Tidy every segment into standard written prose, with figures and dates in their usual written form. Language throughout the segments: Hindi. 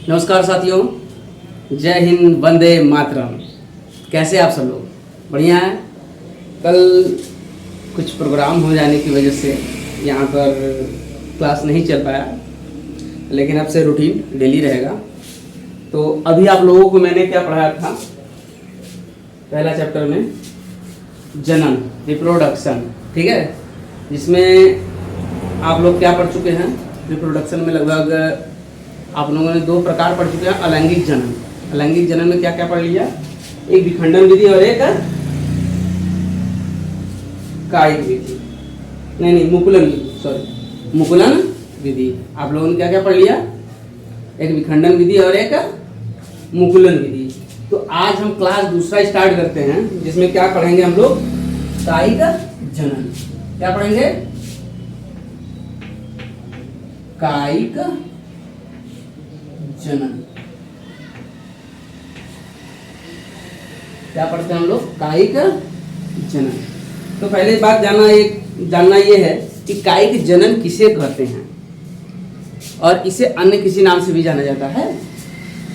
नमस्कार साथियों, जय हिंद, वंदे मातरम। कैसे आप सब लोग? बढ़िया है। कल कुछ प्रोग्राम हो जाने की वजह से यहाँ पर क्लास नहीं चल पाया, लेकिन अब से रूटीन डेली रहेगा। तो अभी आप लोगों को मैंने क्या पढ़ाया था, पहला चैप्टर में जनन, रिप्रोडक्शन, ठीक है, जिसमें आप लोग क्या पढ़ चुके हैं। रिप्रोडक्शन में लगभग आप लोगों ने 2 प्रकार पढ़ चुके हैं। अलैंगिक जनन, अलैंगिक जनन में क्या क्या पढ़ लिया? एक विखंडन विधि और एक कायिक विधि, नहीं मुकुलन विधि, सॉरी मुकुलन विधि। आप लोगों ने क्या क्या पढ़ लिया? एक विखंडन विधि और एक मुकुलन विधि। तो आज हम क्लास दूसरा स्टार्ट करते हैं, जिसमें क्या पढ़ेंगे हम लोग? कायिक जनन। क्या पढ़ेंगे? कायिक जनन। क्या पढ़ते हैं हम लोग? कायिक जनन। तो पहले बात जानना ये है कि कायिक जनन किसे कहते हैं, और इसे अन्य किसी नाम से भी जाना जाता है।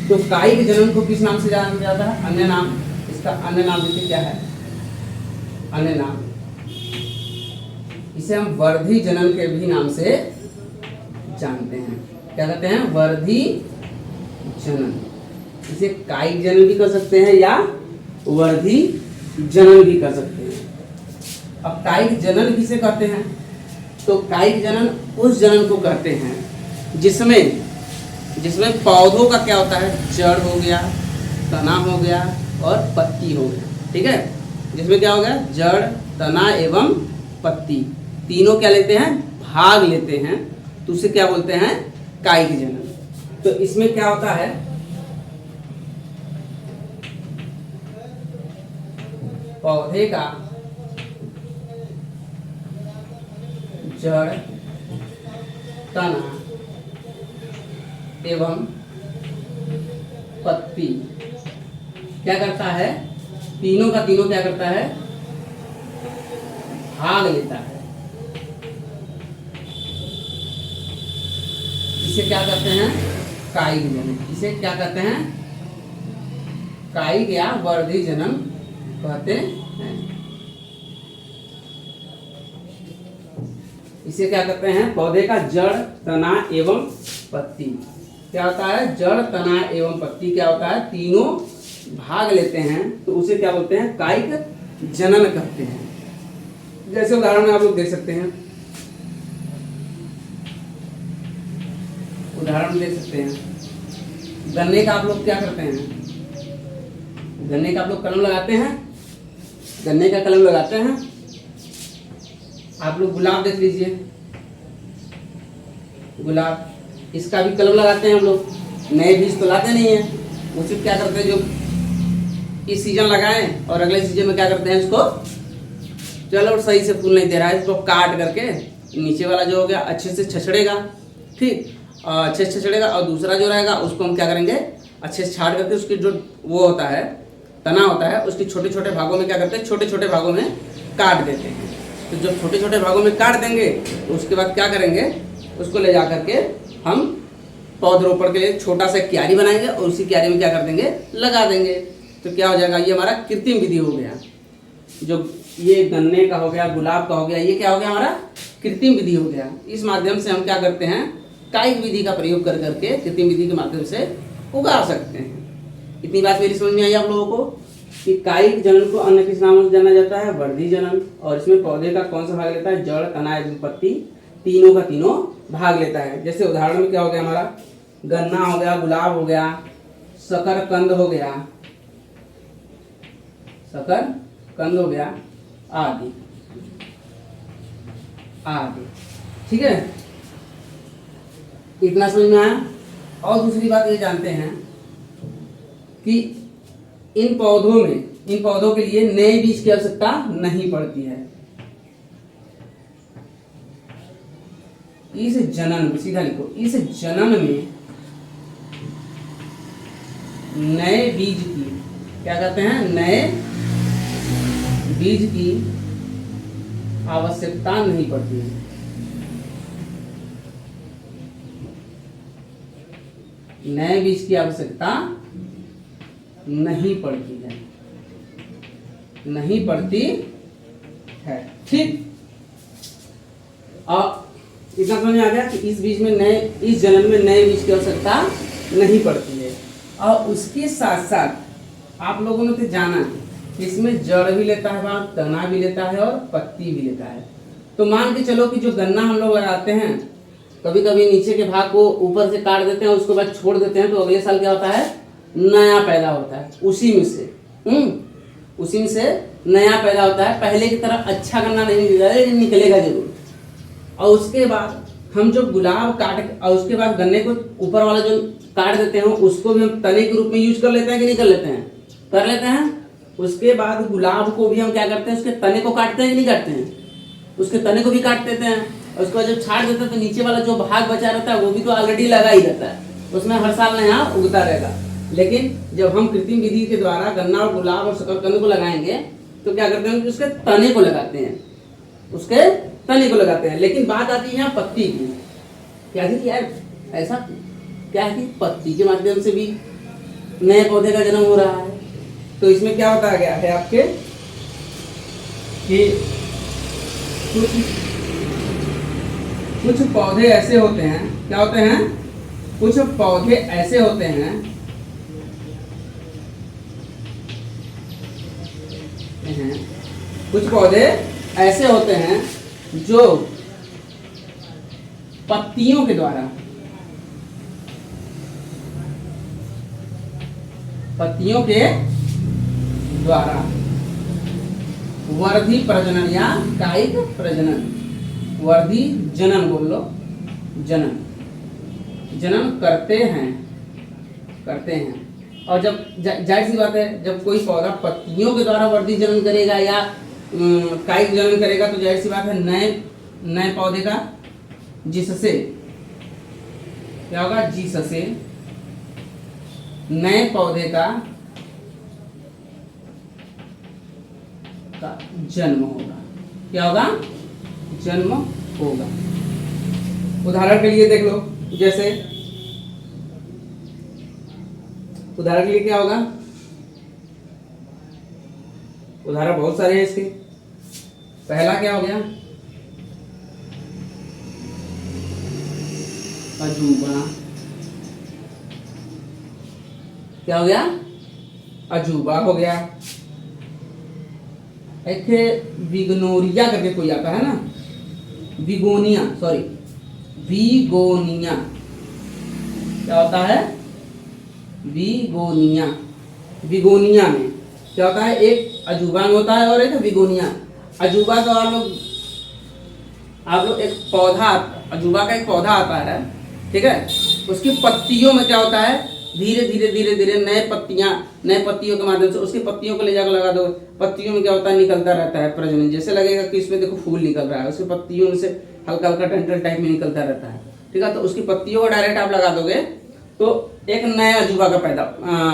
तो कायिक जनन को किस नाम से जाना जाता है? अन्य नाम। इसका अन्य नाम देखिए क्या है? अन्य नाम, इसे हम वर्धी जनन के भी नाम से जानते हैं। क्या कहते हैं? वर्धी जनन। इसे कायिक जनन भी कर सकते हैं या वर्धी जनन भी कर सकते हैं। अब कायिक जनन किसे कहते हैं? तो कायिक जनन उस जनन को कहते हैं जिसमें पौधों का क्या होता है? जड़ हो गया, तना हो गया और पत्ती हो गया, ठीक है। जिसमें क्या हो गया? जड़, तना एवं पत्ती तीनों क्या लेते हैं? भाग लेते हैं। तो उसे क्या बोलते हैं? कायिक जनन। तो इसमें क्या होता है? पौधे का जड़, तना एवं पत्ती क्या करता है? तीनों का तीनों क्या करता है? भाग लेता है। इसे क्या कहते हैं? कायिक जनन। इसे क्या कहते हैं? कायिक या वर्धी जनन कहते हैं। इसे क्या कहते हैं? पौधे का जड़, तना एवं पत्ती क्या होता है? जड़, तना एवं पत्ती क्या होता है? तीनों भाग लेते हैं, तो उसे क्या बोलते हैं? कायिक जनन कहते हैं। जैसे उदाहरण में आप लोग देख सकते हैं, उदाहरण देख सकते हैं। गन्ने का आप लोग क्या करते हैं? गन्ने का आप लोग कलम लगाते हैं, गन्ने का कलम लगाते हैं। आप लोग गुलाब देख लीजिए, गुलाब, इसका भी कलम लगाते हैं हम लोग। नए बीज तो लाते नहीं है, वो सिर्फ क्या करते हैं, जो इस सीजन लगाएं और अगले सीजन में क्या करते हैं, इसको चलो सही से फूल नहीं दे रहा है, इसको काट करके नीचे वाला जो हो गया अच्छे से छछड़ेगा, ठीक, अच्छे से छछड़ेगा, और दूसरा जो रहेगा उसको हम क्या करेंगे? अच्छे से छाट करके उसकी जो वो होता है, तना होता है, उसकी छोटे छोटे भागों में क्या करते हैं? छोटे छोटे भागों में काट देते हैं। तो जब छोटे छोटे भागों में काट देंगे तो उसके बाद क्या करेंगे? उसको ले जा करके हम पौधरोपण के लिए छोटा सा क्यारी बनाएंगे और उसी क्यारी में क्या कर देंगे? लगा देंगे। तो क्या हो जाएगा? ये हमारा कृत्रिम विधि हो गया। जो ये गन्ने का हो गया, गुलाब का हो गया, ये क्या हो गया? हमारा कृत्रिम विधि हो गया। इस माध्यम से हम क्या करते हैं? कायिक विधि का प्रयोग कर करके कृत्रिम विधि के माध्यम से उगा सकते हैं। इतनी बात मेरी समझ में आई आप लोगों को कि कायिक जनन को अन्य किस नाम से जाना जाता है? वर्धी जनन। और इसमें पौधे का कौन सा भाग लेता है? जड़, तना एवं पत्ती तीनों का तीनों भाग लेता है। जैसे उदाहरण में क्या हो गया? हमारा गन्ना हो गया, गुलाब हो गया, शकरकंद हो गया, शकरकंद हो गया, आदि आदि, ठीक है। इतना समझ में आया? और दूसरी बात ये जानते हैं कि इन पौधों के लिए नए बीज की आवश्यकता नहीं पड़ती है। इस जनन, सीधा लिखो, इस जनन में नए बीज की क्या कहते हैं? नए बीज की आवश्यकता नहीं पड़ती है। नए बीज की आवश्यकता नहीं पड़ती है, नहीं पड़ती है। ठीक, और इतना समझ में आ गया कि इस बीज में नए, इस जन्म में नए बीज की आवश्यकता नहीं पड़ती है। और उसके साथ साथ आप लोगों ने तो जाना कि इसमें जड़ भी लेता है भाग, तना भी लेता है और पत्ती भी लेता है। तो मान के चलो कि जो गन्ना हम लोग लगाते हैं, कभी कभी नीचे के भाग को ऊपर से काट देते हैं, उसके बाद छोड़ देते हैं, तो अगले साल क्या होता है, नया पैदा होता है उसी में से। उसी में से नया पैदा होता है। पहले की तरह अच्छा गन्ना नहीं निकलेगा, लेकिन निकलेगा जरूर। और उसके बाद हम जो गुलाब काट, और उसके बाद गन्ने को ऊपर वाला जो काट देते हैं उसको भी हम तने के रूप में यूज कर लेते हैं कि नहीं कर लेते हैं, कर लेते हैं। उसके बाद गुलाब को भी हम क्या करते हैं, उसके तने को काटते हैं कि नहीं काटते हैं, उसके तने को भी काट देते हैं। और उसके बाद जब छाट देते हैं तो नीचे वाला जो भाग बचा रहता है वो भी तो ऑलरेडी लगा ही रहता है, उसमें हर साल नया उगता रहेगा। लेकिन जब हम कृत्रिम विधि के द्वारा गन्ना और गुलाब और शकरकंद को लगाएंगे तो क्या करते हैं, उसके तने को लगाते हैं, उसके तने को लगाते हैं। लेकिन बात आती है यहाँ पत्ती की। क्या थी यार, ऐसा क्या है कि पत्ती के माध्यम से भी नए पौधे का जन्म हो रहा है। तो इसमें क्या बताया गया है आपके कि कुछ पौधे ऐसे होते हैं, क्या होते हैं, कुछ पौधे ऐसे होते हैं कुछ पौधे ऐसे होते हैं जो पत्तियों के द्वारा वर्धी प्रजनन या कायिक प्रजनन, वर्धी जनन बोल लो, जनन करते हैं। और जब जाहिर सी बात है, जब कोई पौधा पत्तियों के द्वारा वर्धी जनन करेगा या कायिक जनन करेगा तो जाहिर सी बात है नए पौधे का जिससे क्या होगा, जिससे नए पौधे का जन्म होगा। क्या होगा, जन्म होगा। उदाहरण के लिए देख लो, जैसे उदाहरण के लिए क्या होगा, उदाहरण बहुत सारे हैं इसके। पहला क्या हो गया, अजूबा। क्या हो गया, अजूबा हो गया। एक बिगनोरिया करके कोई आता है ना, बिगोनिया, सॉरी बिगोनिया। क्या होता है, बिगोनिया। बिगोनिया में क्या होता है, एक अजूबा में होता है और एक बिगोनिया। अजूबा तो आप लोग एक पौधा, अजूबा का एक पौधा आता है, ठीक है। उसकी पत्तियों में क्या होता है, धीरे धीरे नए पत्तियों के माध्यम से उसकी पत्तियों को ले जाकर लगा दो। पत्तियों में क्या होता है, निकलता रहता है प्रजनन। जैसे लगेगा कि इसमें देखो फूल निकल रहा है, उसकी पत्तियों में से हल्का हल्का डंठल टाइप में निकलता रहता है, ठीक है। तो उसकी पत्तियों को डायरेक्ट आप लगा दोगे तो एक नया अजूबा का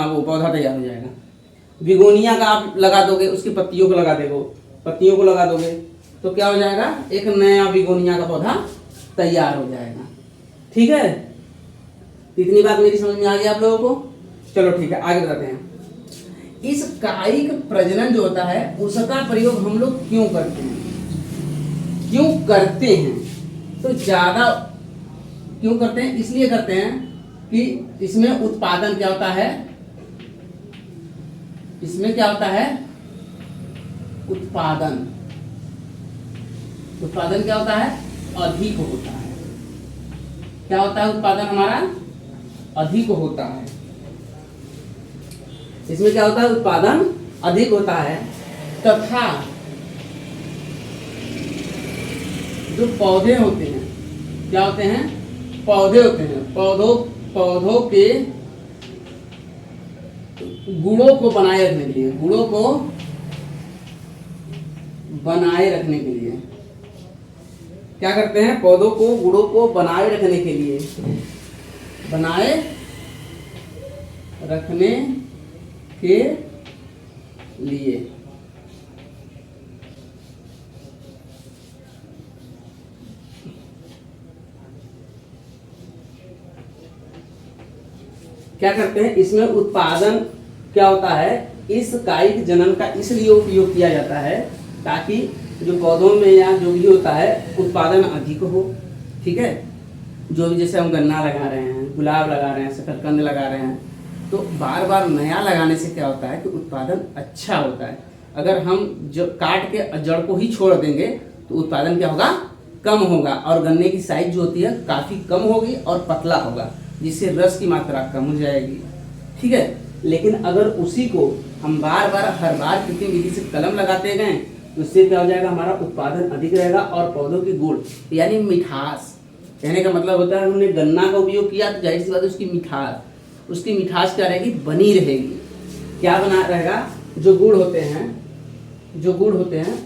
वो पौधा तैयार हो जाएगा। बिगोनिया का आप लगा दोगे, उसकी पत्तियों को लगा दोगे तो क्या हो जाएगा, एक नया बिगोनिया का पौधा तैयार हो जाएगा। ठीक है, इतनी बात मेरी समझ में आ गई आप लोगों को। चलो ठीक है, आगे बताते हैं। इस कायिक प्रजनन जो होता है उसका प्रयोग हम लोग क्यों करते हैं, तो ज्यादा क्यों करते हैं, इसलिए करते हैं कि इसमें उत्पादन क्या होता है, इसमें क्या होता है, उत्पादन क्या होता है, अधिक होता है। क्या होता है, उत्पादन हमारा अधिक होता है। इसमें क्या होता है, उत्पादन अधिक होता है तथा जो पौधे होते हैं, क्या होते हैं, पौधे होते हैं, पौधों के गुणों को बनाए रखने के लिए, क्या करते हैं, पौधों को गुणों को बनाए रखने के लिए, क्या करते हैं, इसमें उत्पादन क्या होता है, इस कायिक जनन का इसलिए उपयोग किया जाता है ताकि जो पौधों में या जो भी होता है उत्पादन अधिक हो। ठीक है, जो भी जैसे हम गन्ना लगा रहे हैं, गुलाब लगा रहे हैं, शकरकंद लगा रहे हैं, तो बार बार नया लगाने से क्या होता है कि उत्पादन अच्छा होता है। अगर हम जो काट के जड़ को ही छोड़ देंगे तो उत्पादन क्या होगा, कम होगा, और गन्ने की साइज जो होती है काफ़ी कम होगी और पतला होगा, जिससे रस की मात्रा कम हो जाएगी। ठीक है, लेकिन अगर उसी को हम बार बार हर बार कृत्रिम विधि से कलम लगाते गए तो इससे क्या हो जाएगा, हमारा उत्पादन अधिक रहेगा और पौधों की गुण यानी मिठास, कहने का मतलब होता है हमने गन्ना का उपयोग किया तो जाहिर सी बात है उसकी मिठास क्या रहेगी, बनी रहेगी। क्या बना रहेगा, जो गुड़ होते हैं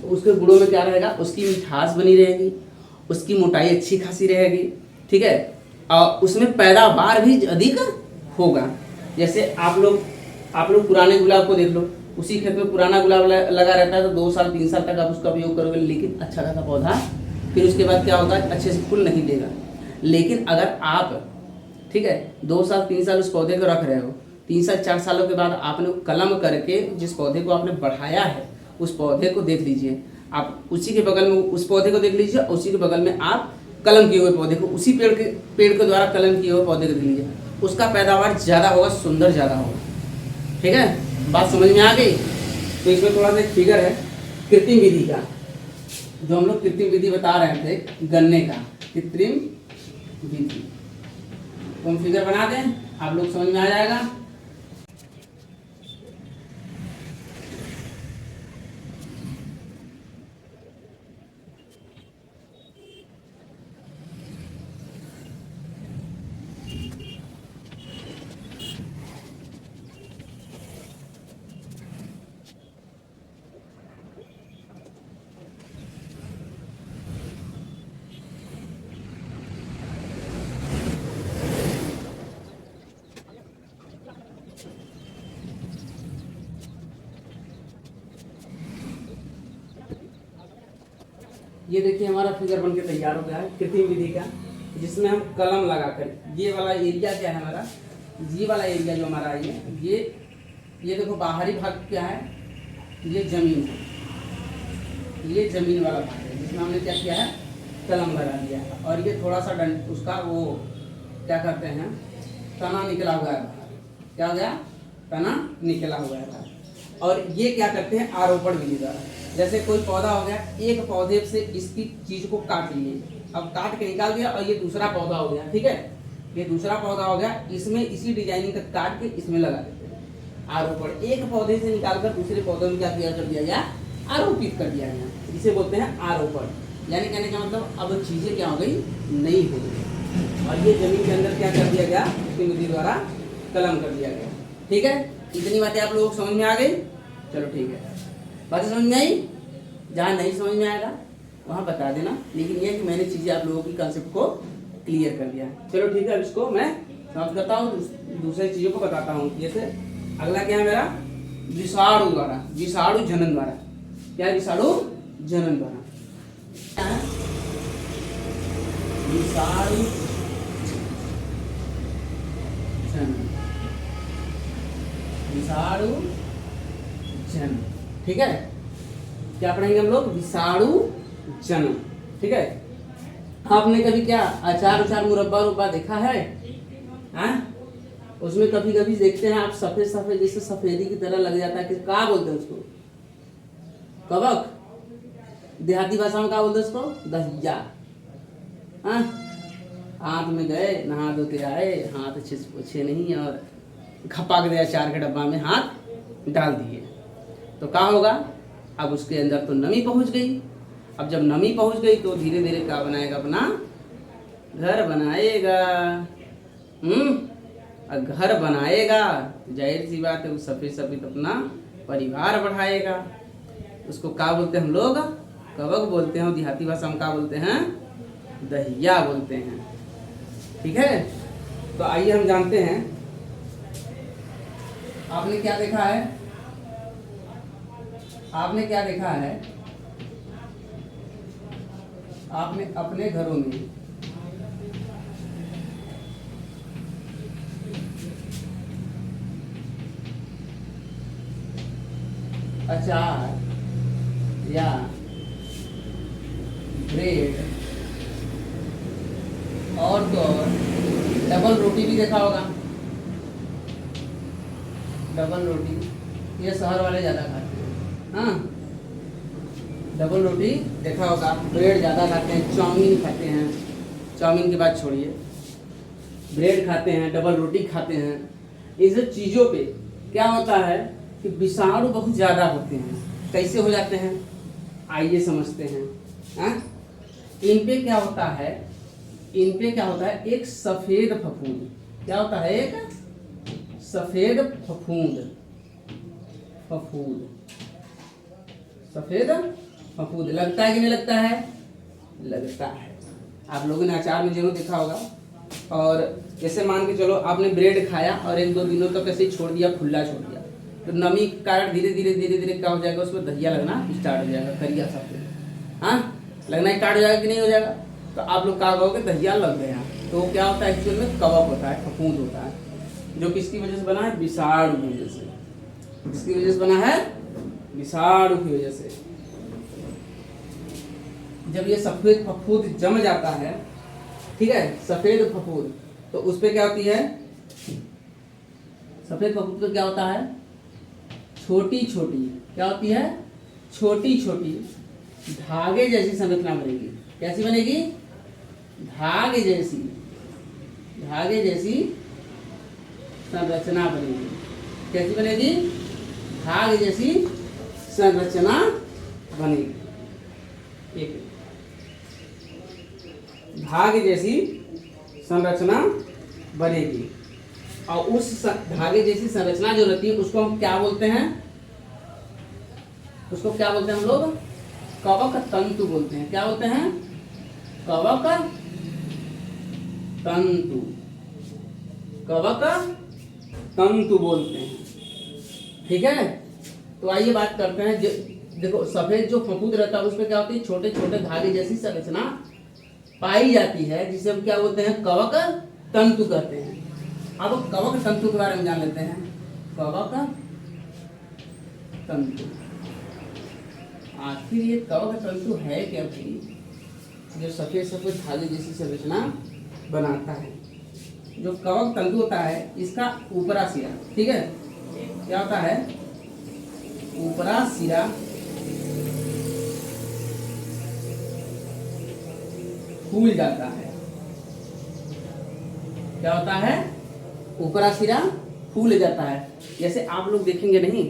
उसके गुड़ों में क्या रहेगा, उसकी मिठास बनी रहेगी, उसकी मोटाई अच्छी खासी रहेगी। ठीक है, और उसमें पैदावार भी अधिक होगा। जैसे आप लोग पुराने गुलाब को देख लो, उसी खेत में पुराना गुलाब लगा रहता है तो 2 साल 3 साल तक आप उसका उपयोग करोगे, लेकिन अच्छा खासा पौधा, फिर उसके बाद क्या होगा, अच्छे से फूल नहीं देगा। लेकिन अगर आप, ठीक है, 2 साल 3 साल उस पौधे को रख रहे हो, 3 साल 4 सालों के बाद आपने कलम करके जिस पौधे को आपने बढ़ाया है उस पौधे को देख लीजिए, आप उसी के बगल में उस पौधे को देख लीजिए, उसी के बगल में आप कलम किए हुए पौधे को, उसी पेड़ के द्वारा कलम किए हुए पौधे को देख लीजिए, उसका पैदावार ज़्यादा होगा, सुंदर ज़्यादा होगा। ठीक है, बात समझ में आ गई। तो इसमें थोड़ा सा एक फिगर है कृत्रिम विधि का, जो हम लोग कृत्रिम विधि बता रहे थे गन्ने का, कृत्रिम विधि, तो हम फिगर बना दें, आप लोग समझ में आ जाएगा। ये देखिए हमारा फिगर बन के तैयार हो गया है कृत्रिम विधि का, जिसमें हम कलम लगाकर, ये वाला एरिया क्या है हमारा, ये वाला एरिया जो हमारा ये देखो बाहरी भाग क्या है, ये जमीन है, ये जमीन वाला भाग है जिसमें हमने क्या किया है, कलम लगा दिया है, और ये थोड़ा सा उसका वो क्या करते हैं, तना निकला हुआ है, क्या हो गया, तना निकला हुआ है। और ये क्या करते हैं, आरोपण विधि द्वारा, जैसे कोई पौधा हो गया, एक पौधे से इसकी चीज को काट लिए, अब काट के निकाल दिया और ये दूसरा पौधा हो गया। ठीक है, ये दूसरा पौधा हो गया, इसमें इसी डिजाइनिंग का काट के इसमें लगा देते हैं। आरोपण, एक पौधे से निकालकर दूसरे पौधे में क्या किया कर दिया गया, आरोपित कर दिया गया, इसे बोलते हैं आरोपण। यानी कहने का मतलब अब चीजें क्या हो गई, नई हो गई, और ये जमीन के अंदर क्या कर दिया गया, कृत्रिम विधि द्वारा कलम कर दिया गया। ठीक है, इतनी बातें आप लोगों को समझ में आ गई। चलो ठीक है, बातें समझ में आई, जहाँ नहीं समझ में आएगा वहाँ बता देना, लेकिन ये कि मैंने चीज़ें आप लोगों की कंसेप्ट को क्लियर कर दिया। चलो ठीक है, अब इसको मैं समाप्त करता हूँ, दूसरी चीज़ों को बताता हूँ। जैसे अगला क्या है मेरा, विषाणु द्वारा, विषाणु जनन द्वारा, क्या है, विषाणु जनन द्वारा, विषाणु जनन, विषाणु जनन। ठीक है, क्या पढ़ेंगे हम लोग, विषाणु जनन। ठीक है, आपने कभी क्या अचार मुरब्बा देखा है, हाँ? उसमें कभी कभी देखते हैं आप सफेद सफेद, जैसे सफेदी की तरह लग जाता है, कि क्या बोलते हैं उसको, कवक, देहाती भाषा में क्या बोलते हैं उसको, दहिया। हाँ, हाथ में गए, नहा धो के आए, हाथ अच्छे से पोछे नहीं और खपाक दिया अचार के डब्बा में हाथ डाल दिए, तो क्या होगा, अब उसके अंदर तो नमी पहुंच गई। अब जब नमी पहुंच गई तो धीरे धीरे क्या बनाएगा, अपना घर बनाएगा। और घर बनाएगा तो जाहिर सी बात है वो सफेद सफेद अपना परिवार बढ़ाएगा। उसको क्या बोलते हैं हम लोग, कवक बोलते हैं, और देहाती भाषा में क्या बोलते हैं, दहिया बोलते हैं। ठीक है, तो आइए हम जानते हैं, आपने क्या देखा है, आपने क्या देखा है, आपने अपने घरों में अचार या ब्रेड और तो और डबल रोटी भी देखा होगा। डबल रोटी ये शहर वाले ज़्यादा खाते हैं। हाँ, डबल रोटी देखा होगा। ब्रेड ज़्यादा खाते हैं, चाउमीन खाते हैं। चाउमीन की बात छोड़िए, ब्रेड खाते हैं, डबल रोटी खाते हैं। इन सब चीज़ों पे क्या होता है कि विषाणु बहुत ज़्यादा होते हैं। कैसे हो जाते हैं आइए समझते हैं। हाँ, इन पे क्या होता है, इन पे क्या होता है, एक सफ़ेद फफूंद। क्या होता है, एक सफ़ेद फफूंद। फफूंद, सफ़ेद फफूंद लगता है कि नहीं लगता है? लगता है। आप लोगों ने अचार में जरूर देखा होगा। और जैसे मान के चलो आपने ब्रेड खाया और 1-2 दिनों तक ऐसे ही छोड़ दिया, खुला छोड़ दिया, तो नमी के कारण धीरे धीरे क्या हो जाएगा, उसमें दहिया लगना स्टार्ट हो जाएगा, करिया सफेद। हाँ, लगना स्टार्ट हो जाएगा कि नहीं हो जाएगा? तो आप लोग क्या कहोगे, दहिया लग गया। तो क्या होता है, एक्चुअल में कवक होता है, फफूंद होता है, जो किसकी वजह से बना है? विषाणु की वजह से। किसकी वजह से बना है? विषाणु की वजह से। जब ये सफेद फफूंद जम जाता है, ठीक है, सफेद फफूंद, तो उस पे क्या होती है? सफेद फफूंद पे क्या होता है? छोटी छोटी, क्या होती है? छोटी छोटी धागे जैसी संरचना बनेगी। कैसी बनेगी? धागे जैसी, धागे जैसी संरचना बनेगी। कैसी बनेगी? धागे जैसी संरचना बनेगी। एक धागे जैसी संरचना बनेगी। और उस धागे जैसी संरचना जो रहती है उसको हम क्या बोलते हैं? उसको क्या बोलते हैं हम लोग? कवक तंतु बोलते हैं। क्या बोलते हैं? कवक तंतु। कवक तंतु बोलते हैं। ठीक है, तो आइए बात करते हैं। देखो, सफेद जो फफूंद रहता है उसमें क्या होती है? छोटे छोटे धागे जैसी संरचना पाई जाती है, जिसे हम क्या बोलते हैं? कवक तंतु कहते हैं। अब कवक तंतु के बारे में जान लेते हैं। कवक तंतु, आखिर ये कवक तंतु है क्या भाई, जो सफेद सफेद धागे जैसी संरचना बनाता है? जो कवक तंतु होता है, इसका ऊपरा सिरा, ठीक है, क्या होता है? ऊपरा सिरा फूल जाता है। क्या होता है? ऊपरा सिरा फूल जाता है। जैसे आप लोग देखेंगे नहीं,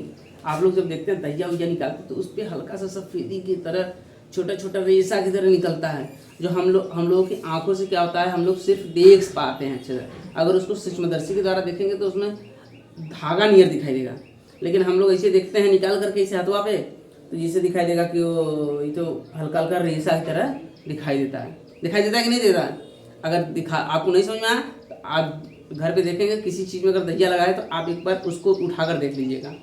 आप लोग जब देखते हैं दहिया उहिया निकालते तो उस पर हल्का सा सफेदी की तरह छोटा छोटा रेशा की तरह निकलता है, जो हम लोगों की आंखों से क्या होता है, हम लोग सिर्फ देख पाते हैं अच्छे से। अगर उसको सूक्ष्मदर्शी के द्वारा देखेंगे तो उसमें धागा नियर दिखाई देगा, लेकिन हम लोग ऐसे देखते हैं निकाल करके इसे हथवा पे, तो जिसे दिखाई देगा कि वो ये तो हल्का हल्का रेशा की तरह दिखाई देता है। दिखाई देता है कि नहीं देता? अगर आपको नहीं समझ में आया तो आप घर पे देखेंगे, किसी चीज़ में अगर दहिया लगाए तो आप एक बार उसको उठाकर देख लीजिएगा।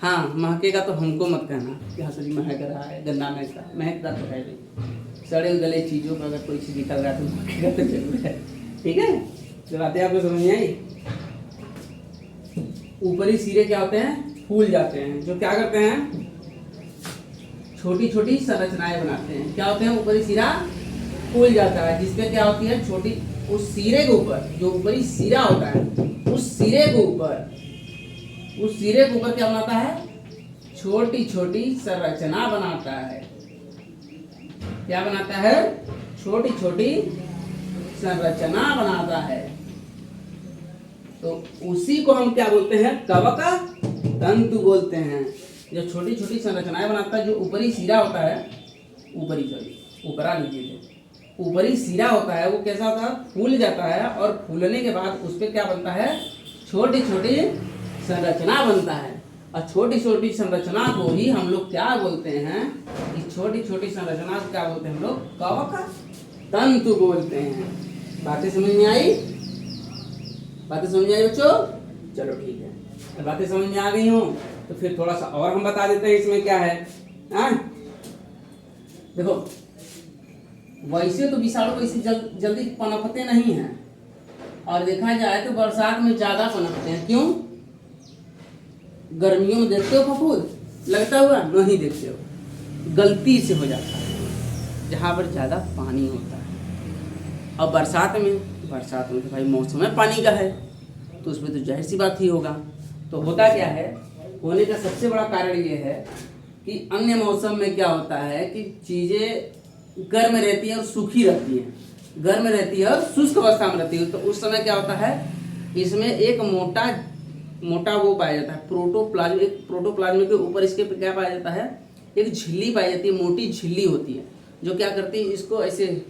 हाँ, महकेगा तो हमको मत कहना कि हाँ सर महक रहा है, गंदा महकता तो है नहीं। सड़े गले चीज़ों पर अगर कोई चीज़ निकल रहा है तो महकेगा तो जरूर है। ठीक है, जो बातें आपको समझ में आई। ऊपरी सिरे क्या होते हैं? फूल जाते हैं, जो क्या करते हैं? छोटी छोटी संरचनाएं बनाते हैं। क्या होते हैं? ऊपरी सिरा फूल जाता है, जिसपे क्या होती है? छोटी, उस सिरे के ऊपर, जो ऊपरी सिरा होता है, उस सिरे के ऊपर क्या बनाता है? छोटी छोटी संरचना बनाता है। क्या बनाता है? छोटी छोटी संरचना बनाता है। तो उसी को हम क्या बोलते हैं? कवक तंतु बोलते हैं। जो छोटी छोटी संरचनाएं बनाता है, जो ऊपरी सिरा होता है, ऊपरा लीजिए, ऊपरी सिरा होता है, वो कैसा होता है? फूल जाता है, और फूलने के बाद उस पर क्या बनता है? छोटी छोटी संरचना बनता है। और छोटी छोटी संरचना को ही हम लोग क्या बोलते हैं? इस छोटी छोटी संरचना को क्या बोलते हैं हम लोग? कवक तंतु बोलते हैं। बातें समझ में आई? बातें समझ में आई बच्चों? चलो ठीक है, तो बातें समझ में आ गई हो तो फिर थोड़ा सा और हम बता देते हैं इसमें क्या है। हाँ, देखो, वैसे तो विषाणु वैसे जल्दी पनपते नहीं हैं, और देखा जाए तो बरसात में ज्यादा पनपते हैं। क्यों? गर्मियों में देखते हो फफूंद, लगता हुआ नहीं देखते हो, गलती से हो जाता है जहाँ पर ज़्यादा पानी होता है। और बरसात में तो भाई मौसम है पानी का है, तो उसमें तो जाहिर सी बात ही होगा। तो होता क्या है, होने का सबसे बड़ा कारण ये है कि अन्य मौसम में क्या होता है कि चीज़ें गर्म रहती हैं और सूखी रहती हैं, गर्म रहती है और शुष्क अवस्था में रहती है। तो उस समय क्या होता है, इसमें एक मोटा वो पाया जाता है प्रोटोप्लाज्म। एक प्रोटोप्लाज्म के ऊपर इसके क्या पाया जाता है, एक झिल्ली पाई जाती है, मोटी झिल्ली होती है, जो क्या करती है, इसको ऐसे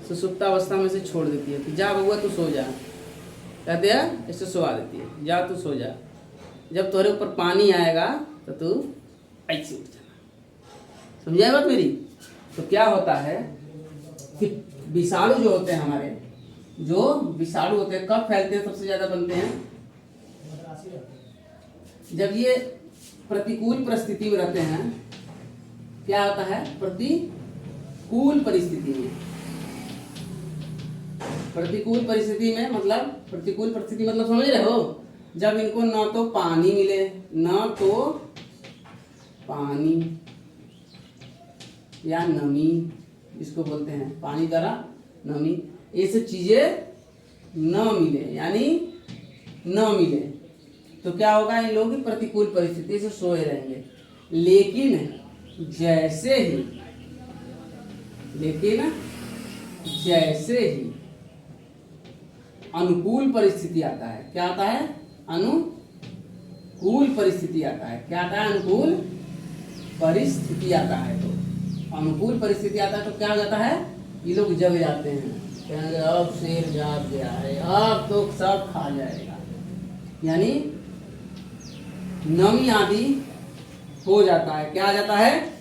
सुसुप्तावस्था में से छोड़ देती है कि जा बउआ तू सो जा, कहते हैं ऐसे सुला देती है, जा तू सो जा। जब तुम्हारे ऊपर पानी आएगा तो तू ऐसे उठ जाना। समझाए बात मेरी? तो क्या होता है कि विषाणु जो होते हैं हमारे, जो विषाणु होते हैं कब फैलते हैं, सबसे ज्यादा बनते हैं जब ये प्रतिकूल परिस्थिति में रहते हैं। क्या होता है, प्रतिकूल परिस्थिति में, प्रतिकूल परिस्थिति में मतलब, प्रतिकूल परिस्थिति मतलब समझ रहे हो, जब इनको ना तो पानी मिले, ना तो पानी या नमी, इसको बोलते हैं पानी द्वारा नमी, ये सब चीजें न मिले, यानी न मिले, तो क्या होगा, इन लोगों की प्रतिकूल परिस्थिति से सोए रहेंगे। लेकिन जैसे ही अनुकूल परिस्थिति आता है, क्या आता है, अनुकूल परिस्थिति आता है, क्या आता है, अनुकूल परिस्थिति आता है। तो अनुकूल परिस्थिति आता है तो क्या हो जाता है, ये लोग जग जाते हैं, कहेंगे अब शेर जाग गया है, अब तो सब खा जाएगा, यानी नमी आदि हो जाता है। क्या आ जाता है,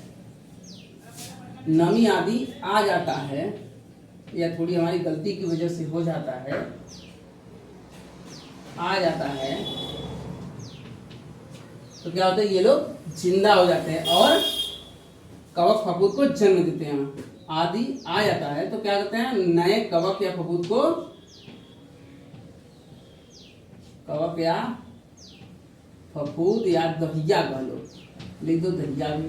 नमी आदि आ जाता है, या थोड़ी हमारी गलती की वजह से हो जाता है, आ जाता है, तो क्या होता है, ये लोग जिंदा हो जाते हैं और कवक फफूंद को जन्म देते हैं। आदि आ जाता है तो क्या करते हैं, नए कवक या फफूंद को, कवक या फफूंद या दहिया कह लो, लिख दो दहिया भी,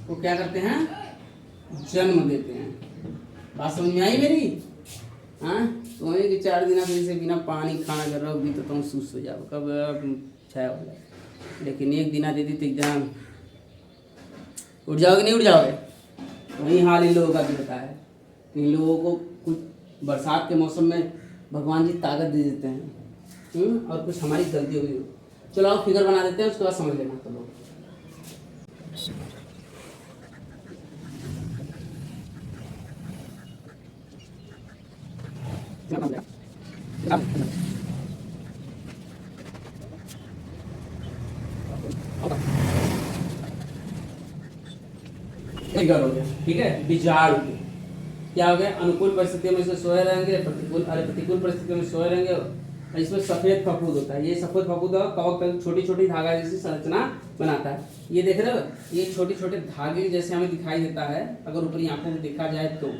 वो क्या करते हैं, जन्म देते हैं। बात समझ में आई मेरी? हाँ, तुम्हें कि 4 दिन से बिना पानी खाना कर रहा होगी तो तुम सुस्त हो जाओ, कब छाया हो जाए, लेकिन एक दिन दे दी तो एकदम उठ जाओगे, नहीं उठ जाओगे? वही हाल इन लोगों का भी होता है। इन लोगों को कुछ बरसात के मौसम में भगवान जी ताकत दे देते हैं, और कुछ हमारी गलती हो गई। चलो आप फिगर बना देते हैं, उसके बाद समझ लेना तो लोग। फिगर हो गया, ठीक है। विचार क्या हो गया, अनुकूल परिस्थितियों में से सोए रहेंगे, प्रतिकूल परिस्थितियों में सोए रहेंगे। इसमें सफेद फफूंद होता है, ये सफेद फफूंद कवक छोटी छोटी धागा जैसी संरचना बनाता है। ये देख रहे हो, ये छोटे छोटे धागे जैसे हमें दिखाई देता है अगर ऊपरी आंखों में देखा जाए तो,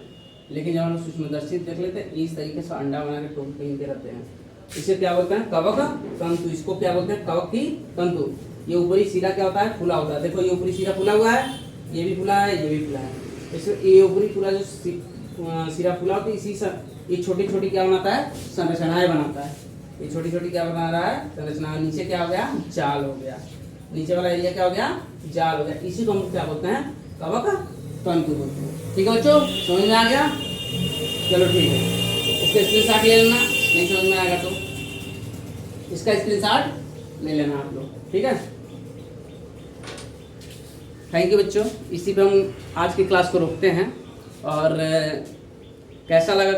लेकिन जब हम लोग सूक्ष्मदर्शी देख लेते हैं इस तरीके से अंडा बना के टोपी पहन के रहते हैं। इसे क्या बोलते हैं, कवक तंतु। इसको क्या बोलते हैं, कवक की तंतु। ये ऊपरी सिरा क्या होता है, फुला होता है। देखो ये ऊपरी सिरा फुला हुआ है, ये भी फुला है, ये भी फुला है। इसमें ये ऊपरी पूरा जो सिरा फुला होता है, इसी से ये छोटी छोटी क्या बनाता है, संरचनाएं बनाता है। ये छोटी छोटी क्या बना रहा है, संरचना। नीचे क्या हो गया, जाल हो गया। नीचे वाला एरिया क्या हो गया, जाल हो गया। इसी को हम क्या बोलते हैं, कवक तंतु बोलते हैं। ठीक है बच्चों, समझ में आ गया? चलो ठीक है, इसका स्क्रीनशॉट ले लेना, नहीं समझ में आएगा तो इसका स्क्रीनशॉट ले लेना आप लोग, ठीक है। थैंक यू बच्चों, इसी पे हम आज की क्लास को रोकते हैं। और कैसा लगा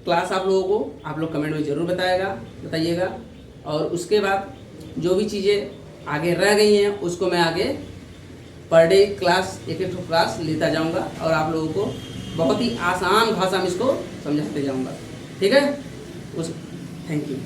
क्लास आप लोगों को, आप लोग कमेंट में ज़रूर बताइएगा। और उसके बाद जो भी चीज़ें आगे रह गई हैं उसको मैं आगे पर डे क्लास एक क्लास लेता जाऊंगा और आप लोगों को बहुत ही आसान भाषा में इसको समझाते जाऊंगा, ठीक है। Thank you.